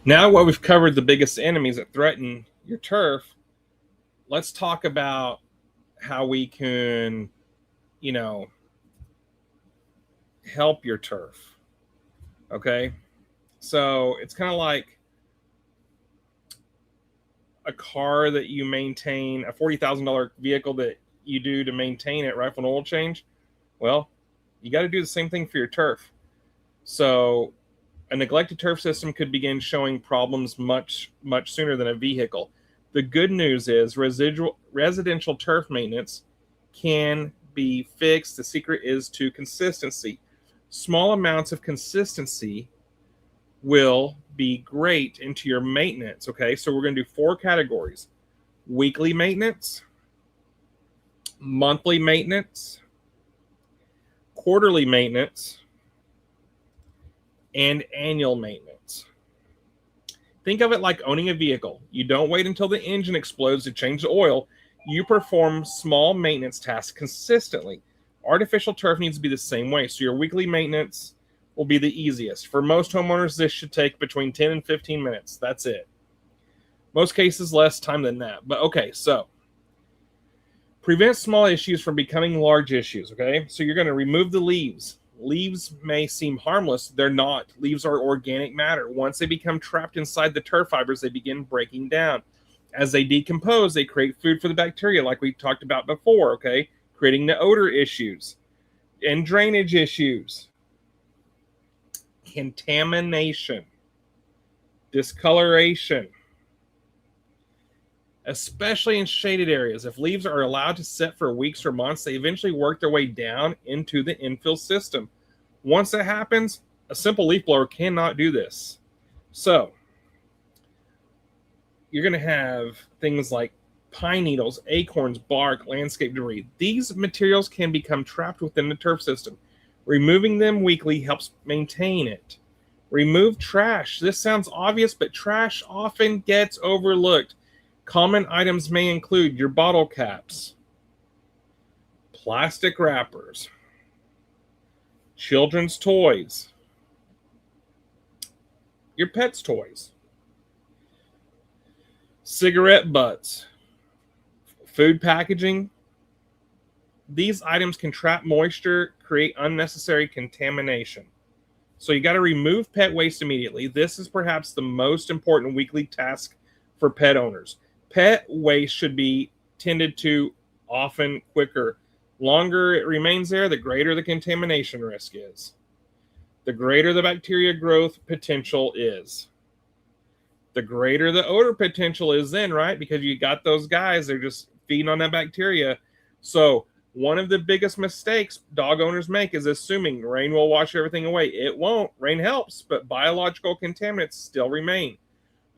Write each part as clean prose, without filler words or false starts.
Now, while we've covered the biggest enemies that threaten your turf, let's talk about how we can, you know, help your turf. Okay. So it's kind of like a car that you maintain, a $40,000 vehicle that you do to maintain it right for an oil change. Well, you got to do the same thing for your turf. So a neglected turf system could begin showing problems much sooner than a vehicle. The good news is residential turf maintenance can be fixed. The secret is to consistency. Small amounts of consistency will be great into your maintenance. Okay, so we're going to do 4 categories: weekly maintenance, monthly maintenance, quarterly maintenance, and annual maintenance. Think of it like owning a vehicle. You don't wait until the engine explodes to change the oil. You perform small maintenance tasks consistently. Artificial turf needs to be the same way. So your weekly maintenance will be the easiest. For most homeowners, this should take between 10 and 15 minutes. That's it. Most cases, less time than that. But okay, so prevent small issues from becoming large issues, okay? So you're going to remove the leaves. Leaves may seem harmless. They're not. Leaves are organic matter. Once they become trapped inside the turf fibers, they begin breaking down. As they decompose, they create food for the bacteria, like we talked about before, okay? Creating the odor issues and drainage issues. Contamination. Discoloration. Especially in shaded areas. If leaves are allowed to set for weeks or months, they eventually work their way down into the infill system. Once that happens, a simple leaf blower cannot do this. So, you're going to have things like pine needles, acorns, bark, landscape debris. These materials can become trapped within the turf system. Removing them weekly helps maintain it. Remove trash. This sounds obvious, but trash often gets overlooked. Common items may include your bottle caps, plastic wrappers, children's toys, your pet's toys, cigarette butts, food packaging. These items can trap moisture, create unnecessary contamination. So you got to remove pet waste immediately. This is perhaps the most important weekly task for pet owners. Pet waste should be tended to often, quicker. Longer it remains there, the greater the contamination risk is. The greater the bacteria growth potential is. The greater the odor potential is then, right? Because you got those guys, they're just feeding on that bacteria. So one of the biggest mistakes dog owners make is assuming rain will wash everything away. It won't. Rain helps, but biological contaminants still remain.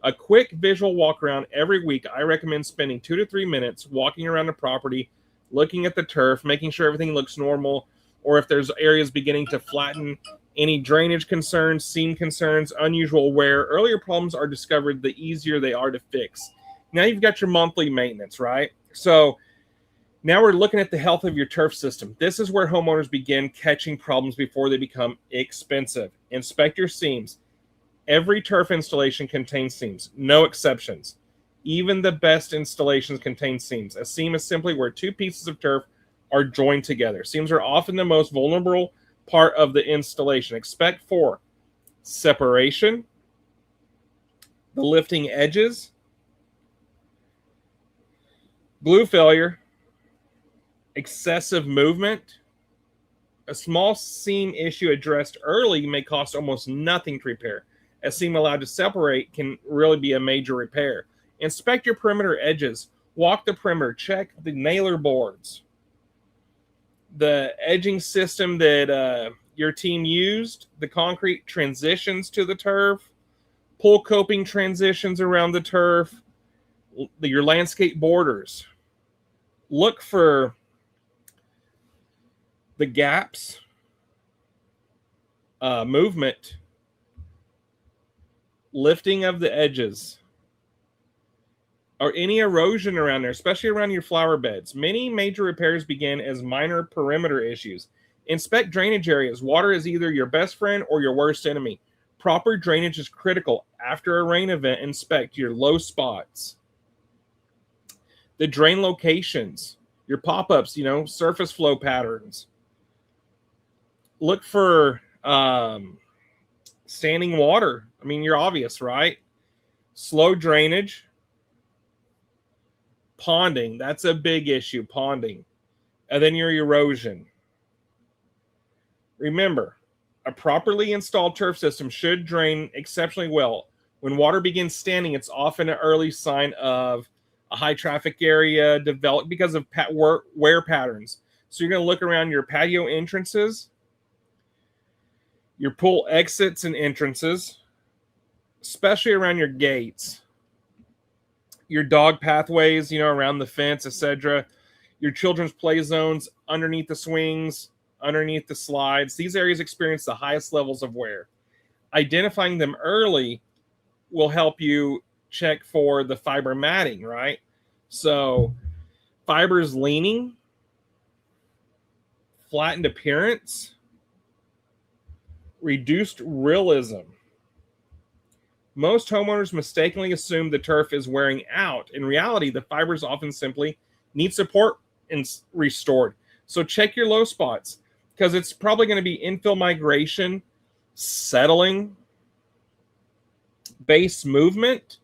A quick visual walk around every week. I recommend spending 2 to 3 minutes walking around the property, looking at the turf, making sure everything looks normal, or if there's areas beginning to flatten, any drainage concerns, seam concerns, unusual wear. Earlier problems are discovered, the easier they are to fix. Now you've got your monthly maintenance, right? So now we're looking at the health of your turf system. This is where homeowners begin catching problems before they become expensive. Inspect your seams. Every turf installation contains seams, no exceptions. Even the best installations contain seams. A seam is simply where 2 pieces of turf are joined together. Seams are often the most vulnerable part of the installation. Expect 4: separation, the lifting edges, glue failure, excessive movement. A small seam issue addressed early may cost almost nothing to repair. A seam allowed to separate can really be a major repair. Inspect your perimeter edges. Walk the perimeter. Check the nailer boards. The edging system that your team used, the concrete transitions to the turf, pull coping transitions around the turf, your landscape borders. Look for the gaps, movement, lifting of the edges, or any erosion around there, especially around your flower beds. Many major repairs begin as minor perimeter issues. Inspect drainage areas. Water is either your best friend or your worst enemy. Proper drainage is critical. After a rain event, inspect your low spots, the drain locations, your pop-ups, surface flow patterns. Look for standing water. I mean, you're obvious, right? Slow drainage. Ponding, that's a big issue, ponding. And then your erosion. Remember, a properly installed turf system should drain exceptionally well. When water begins standing, it's often an early sign of a high traffic area developed because of wear patterns. So you're going to look around your patio entrances, your pool exits and entrances, especially around your gates, your dog pathways, around the fence, etc., your children's play zones, underneath the swings, underneath the slides. These areas experience the highest levels of wear. Identifying them early will help you check for the fiber matting, right? So fibers leaning, flattened appearance, reduced realism. Most homeowners mistakenly assume the turf is wearing out. In reality, the fibers often simply need support and restored. So check your low spots, because it's probably going to be infill migration, settling, base movement.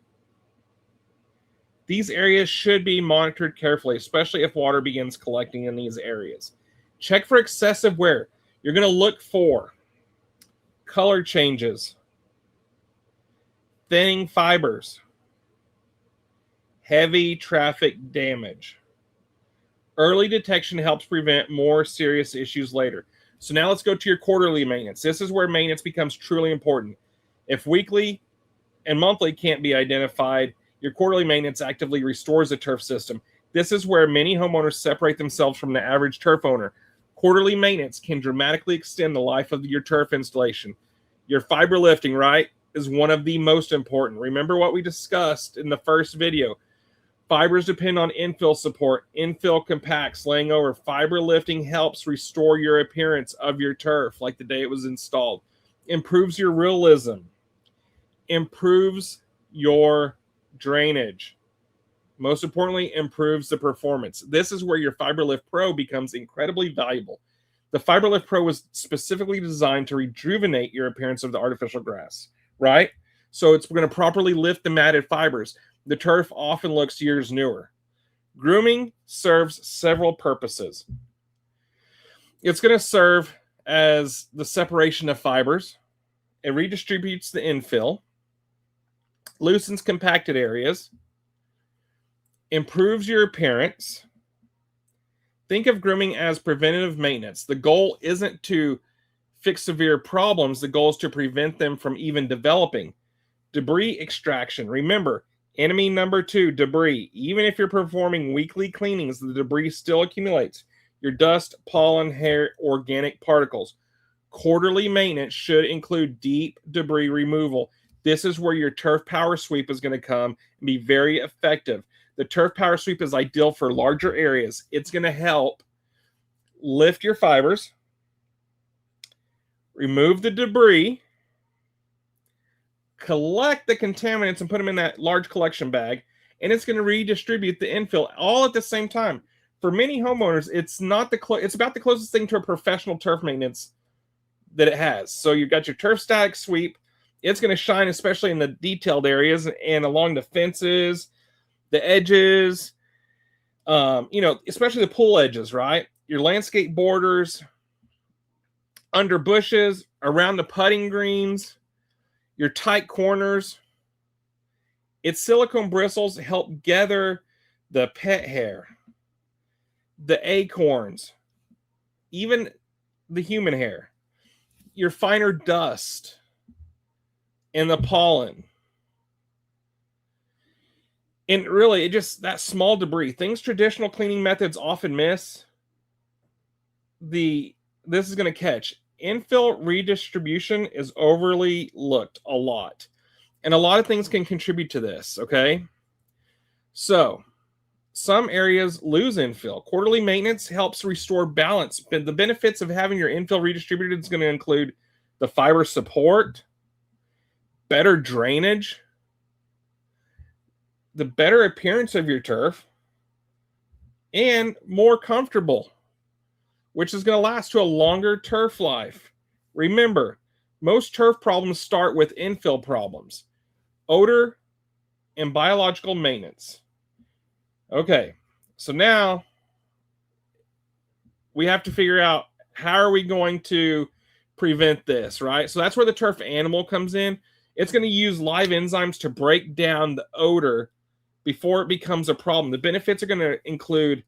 These areas should be monitored carefully, especially if water begins collecting in these areas. Check for excessive wear. You're going to look for color changes, thinning fibers, heavy traffic damage. Early detection helps prevent more serious issues later. So now let's go to your quarterly maintenance. This is where maintenance becomes truly important. If weekly and monthly can't be identified, your quarterly maintenance actively restores the turf system. This is where many homeowners separate themselves from the average turf owner. Quarterly maintenance can dramatically extend the life of your turf installation. Your fiber lifting, right, is one of the most important. Remember what we discussed in the first video. Fibers depend on infill support. Infill compacts, laying over. Fiber lifting helps restore your appearance of your turf like the day it was installed. Improves your realism. Improves your drainage. Most importantly, improves the performance. This is where your FiberLift Pro becomes incredibly valuable. The FiberLift Pro was specifically designed to rejuvenate your appearance of the artificial grass, right? So it's going to properly lift the matted fibers. The turf often looks years newer. Grooming serves several purposes. It's going to serve as the separation of fibers. It redistributes the infill, loosens compacted areas, improves your appearance. Think of grooming as preventative maintenance. The goal isn't to fix severe problems. The goal is to prevent them from even developing. Debris extraction. Remember, enemy number 2, debris. Even if you're performing weekly cleanings, the debris still accumulates. Your dust, pollen, hair, organic particles. Quarterly maintenance should include deep debris removal. This is where your turf power sweep is going to come and be very effective. The turf power sweep is ideal for larger areas. It's going to help lift your fibers, remove the debris, collect the contaminants and put them in that large collection bag, and it's going to redistribute the infill all at the same time. For many homeowners, it's about the closest thing to a professional turf maintenance that it has. So you've got your turf static sweep. It's going to shine especially in the detailed areas and along the fences, the edges, especially the pool edges, right? Your landscape borders, under bushes, around the putting greens, your tight corners. Its silicone bristles help gather the pet hair, the acorns, even the human hair, your finer dust, and the pollen. And really, that small debris, things traditional cleaning methods often miss, this is going to catch. Infill redistribution is overly looked a lot. And a lot of things can contribute to this, okay? So, some areas lose infill. Quarterly maintenance helps restore balance. But the benefits of having your infill redistributed is going to include the fiber support, better drainage, the better appearance of your turf, and more comfortable, which is going to last to a longer turf life. Remember, most turf problems start with infill problems, odor, and biological maintenance. Okay, so now we have to figure out how are we going to prevent this, right? So that's where the turf animal comes in. It's going to use live enzymes to break down the odor before it becomes a problem. The benefits are going to include,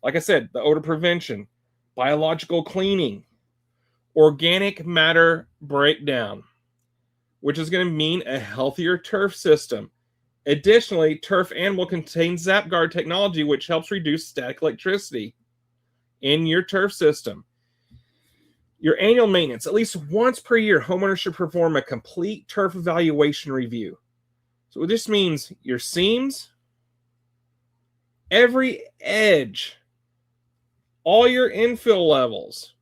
like I said, the odor prevention, biological cleaning, organic matter breakdown, which is going to mean a healthier turf system. Additionally, turf animal contains ZapGuard technology, which helps reduce static electricity in your turf system. Your annual maintenance, at least once per year, homeowners should perform a complete turf evaluation review. So this means your seams, every edge, all your infill levels.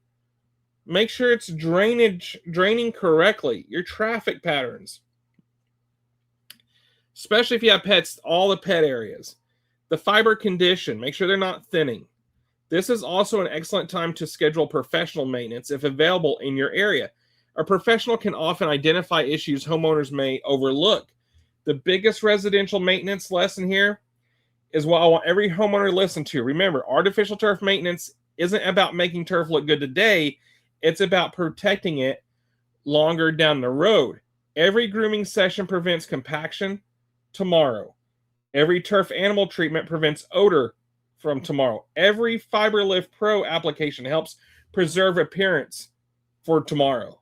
Make sure it's draining correctly, your traffic patterns. Especially if you have pets, all the pet areas. The fiber condition, make sure they're not thinning. This is also an excellent time to schedule professional maintenance if available in your area. A professional can often identify issues homeowners may overlook. The biggest residential maintenance lesson here is what I want every homeowner to listen to. Remember, artificial turf maintenance isn't about making turf look good today. It's about protecting it longer down the road. Every grooming session prevents compaction tomorrow. Every turf animal treatment prevents odor from tomorrow. Every FiberLift Pro application helps preserve appearance for tomorrow.